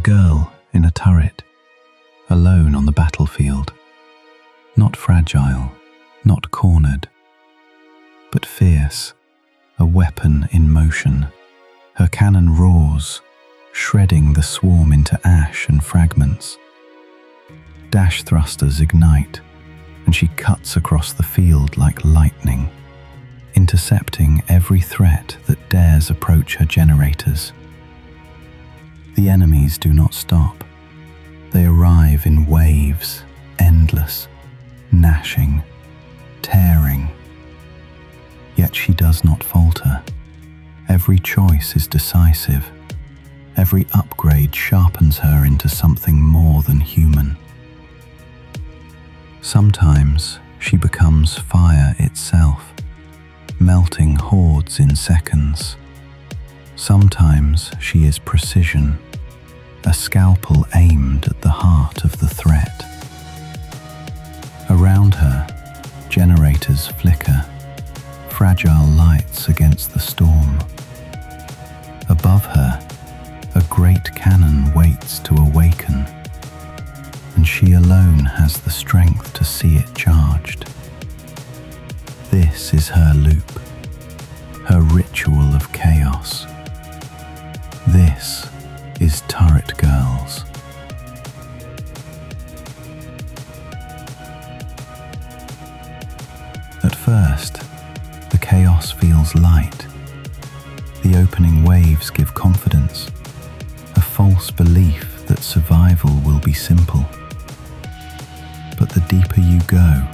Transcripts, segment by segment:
girl in a turret, alone on the battlefield, not fragile, not cornered, but fierce, a weapon in motion. Her cannon roars, shredding the swarm into ash and fragments. Dash thrusters ignite, and she cuts across the field like lightning, intercepting every threat that dares approach her generators. The enemies do not stop. They arrive in waves, endless, gnashing, tearing. Yet she does not falter. Every choice is decisive. Every upgrade sharpens her into something more than human. Sometimes she becomes fire itself, melting hordes in seconds. Sometimes she is precision, a scalpel aimed at the heart of the threat. Around her, generators flicker, fragile lights against the storm. Above her, a great cannon waits to awaken, and she alone has the strength to see it charged. This is her loop, her ritual of chaos. This is TurretGirls. At first, the chaos feels light. The opening waves give confidence, a false belief that survival will be simple. But the deeper you go,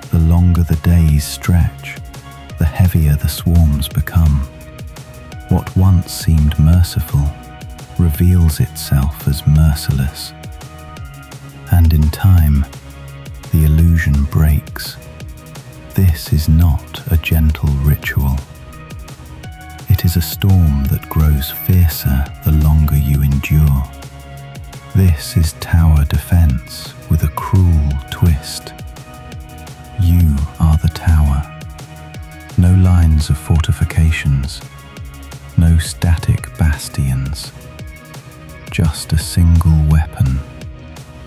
the longer the days stretch, the heavier the swarms become. What once seemed merciful reveals itself as merciless. And in time, the illusion breaks. This is not a gentle ritual. It is a storm that grows fiercer the longer you endure. This is tower defense with a cruel twist. You are the tower. No lines of fortifications, no static bastions. Just a single weapon,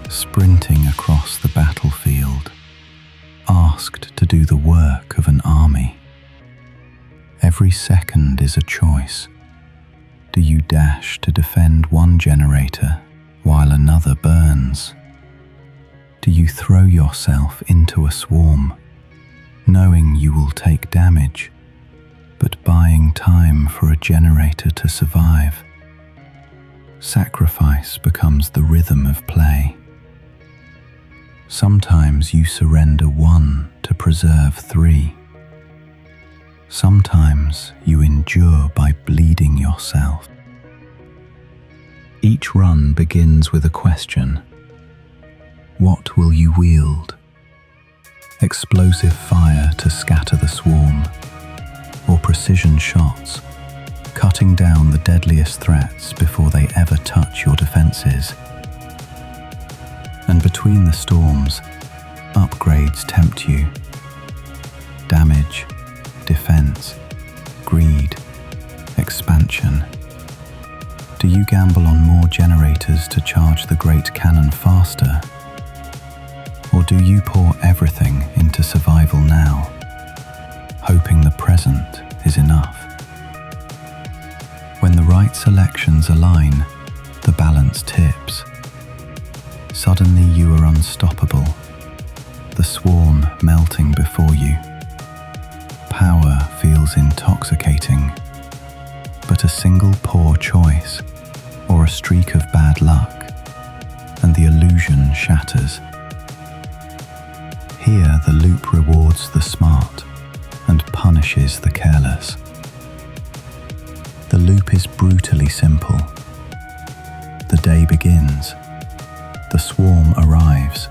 sprinting across the battlefield, asked to do the work of an army. Every second is a choice. Do you dash to defend one generator while another burns? Do you throw yourself into a swarm, knowing you will take damage, but buying time for a generator to survive? Sacrifice becomes the rhythm of play. Sometimes you surrender one to preserve three. Sometimes you endure by bleeding yourself. Each run begins with a question. What will you wield? Explosive fire to scatter the swarm, or precision shots, cutting down the deadliest threats before they ever touch your defenses. And between the storms, upgrades tempt you. Damage, defense, greed, expansion. Do you gamble on more generators to charge the great cannon faster? Or do you pour everything into survival now, hoping the present is enough? When the right selections align, the balance tips. Suddenly you are unstoppable, the swarm melting before you. Power feels intoxicating, but a single poor choice or a streak of bad luck, and the illusion shatters. Here the loop rewards the smart and punishes the careless. The loop is brutally simple. The day begins. The swarm arrives.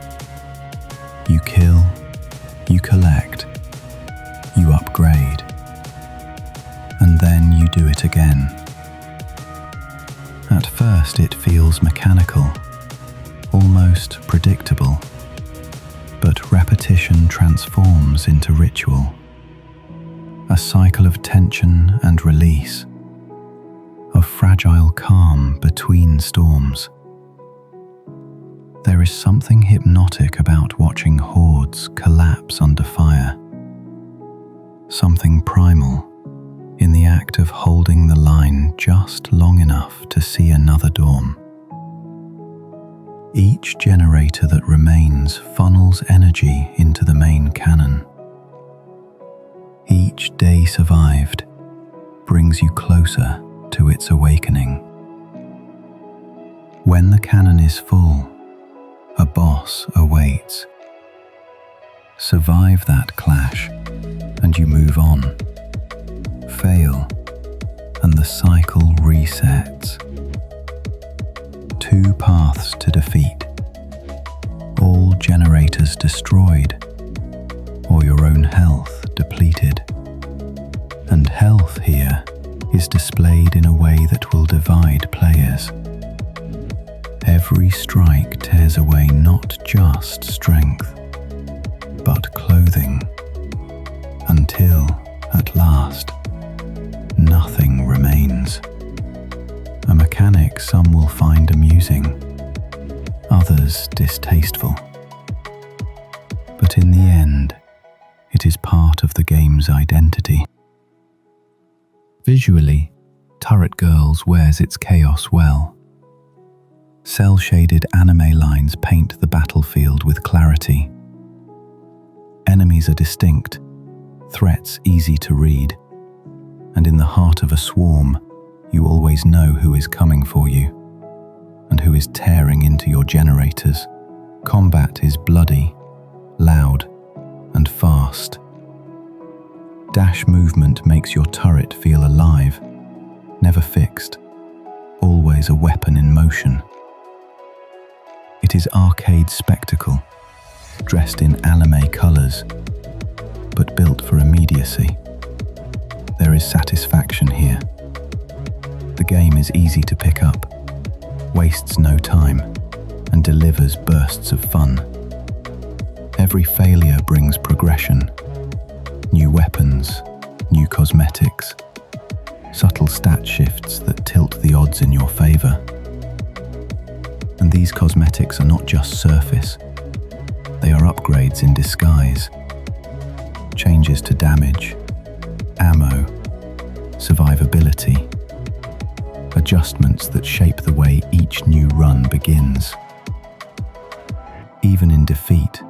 You kill, you collect, you upgrade, and then you do it again. At first it feels mechanical, almost predictable, but repetition transforms into ritual. A cycle of tension and release, of of fragile calm between storms. There is something hypnotic about watching hordes collapse under fire. Something primal in the act of holding the line just long enough to see another dawn. Each generator that remains funnels energy into the main cannon. Each day survived brings you closer to its awakening. When the cannon is full, a boss awaits. Survive that clash, and you move on. Fail, and the cycle resets. Two paths to defeat. All generators destroyed, or your own health depleted. And health here is displayed in a way that will divide players. Every strike tears away not just strength, but clothing, until, at last, nothing remains. A mechanic some will find amusing, others distasteful. But in the end, it is part of the game's identity. Visually, TurretGirls wears its chaos well. Cel-shaded anime lines paint the battlefield with clarity. Enemies are distinct, threats easy to read, and in the heart of a swarm, you always know who is coming for you, and who is tearing into your generators. Combat is bloody, loud, and fast. Dash movement makes your turret feel alive, never fixed, always a weapon in motion. It is arcade spectacle, dressed in anime colors, but built for immediacy. There is satisfaction here. The game is easy to pick up, wastes no time, and delivers bursts of fun. Every failure brings progression. New weapons, new cosmetics, subtle stat shifts that tilt the odds in your favor. And these cosmetics are not just surface, they are upgrades in disguise. Changes to damage, ammo, survivability, adjustments that shape the way each new run begins. Even in defeat,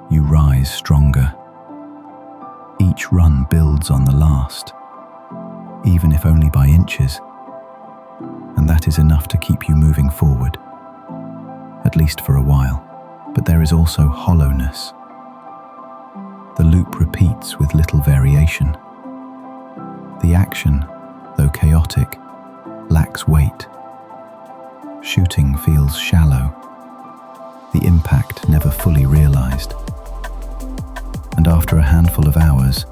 you rise stronger. Each run builds on the last, even if only by inches, and that is enough to keep you moving forward, at least for a while. But there is also hollowness. The loop repeats with little variation. The action, though chaotic, lacks weight. Shooting feels shallow, the impact never fully realized. And after a handful of hours,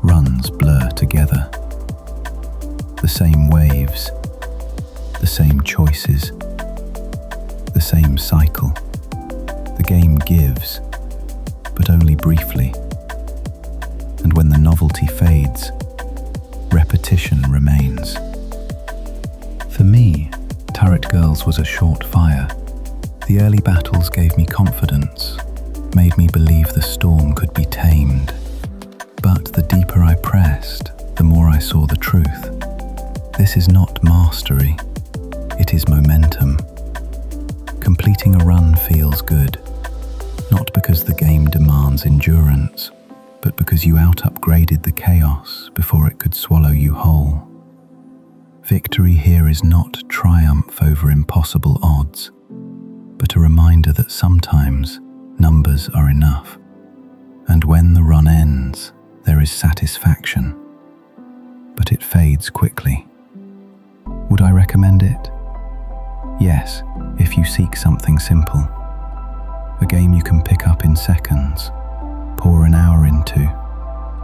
runs blur together. The same waves, the same choices, the same cycle. The game gives, but only briefly. And when the novelty fades, repetition remains. For me, TurretGirls was a short fire. The early battles gave me confidence, made me believe the storm could be tamed. But the deeper I pressed, the more I saw the truth. This is not mastery, it is momentum. Completing a run feels good, not because the game demands endurance, but because you out-upgraded the chaos before it could swallow you whole. Victory here is not triumph over impossible odds, but a reminder that sometimes numbers are enough. And when the run ends, there is satisfaction, but it fades quickly. Would I recommend it? Yes, if you seek something simple. A game you can pick up in seconds, pour an hour into,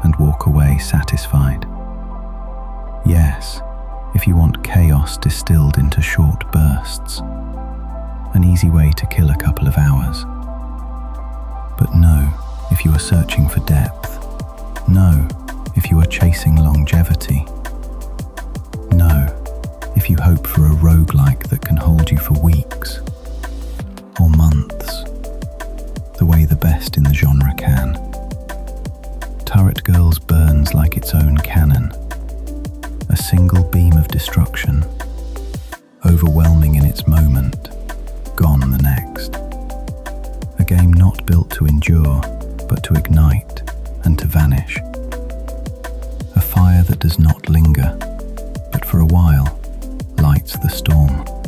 and walk away satisfied. Yes, if you want chaos distilled into short bursts. An easy way to kill a couple of hours. But no, if you are searching for depth. No, if you are chasing longevity. No, if if you hope for a roguelike that can hold you for weeks or months, the way the best in the genre can. TurretGirls burns like its own cannon, a single beam of destruction, overwhelming in its moment, gone the next. A game not built to endure, but to ignite and to vanish. A fire that does not linger, but for a while lights the storm.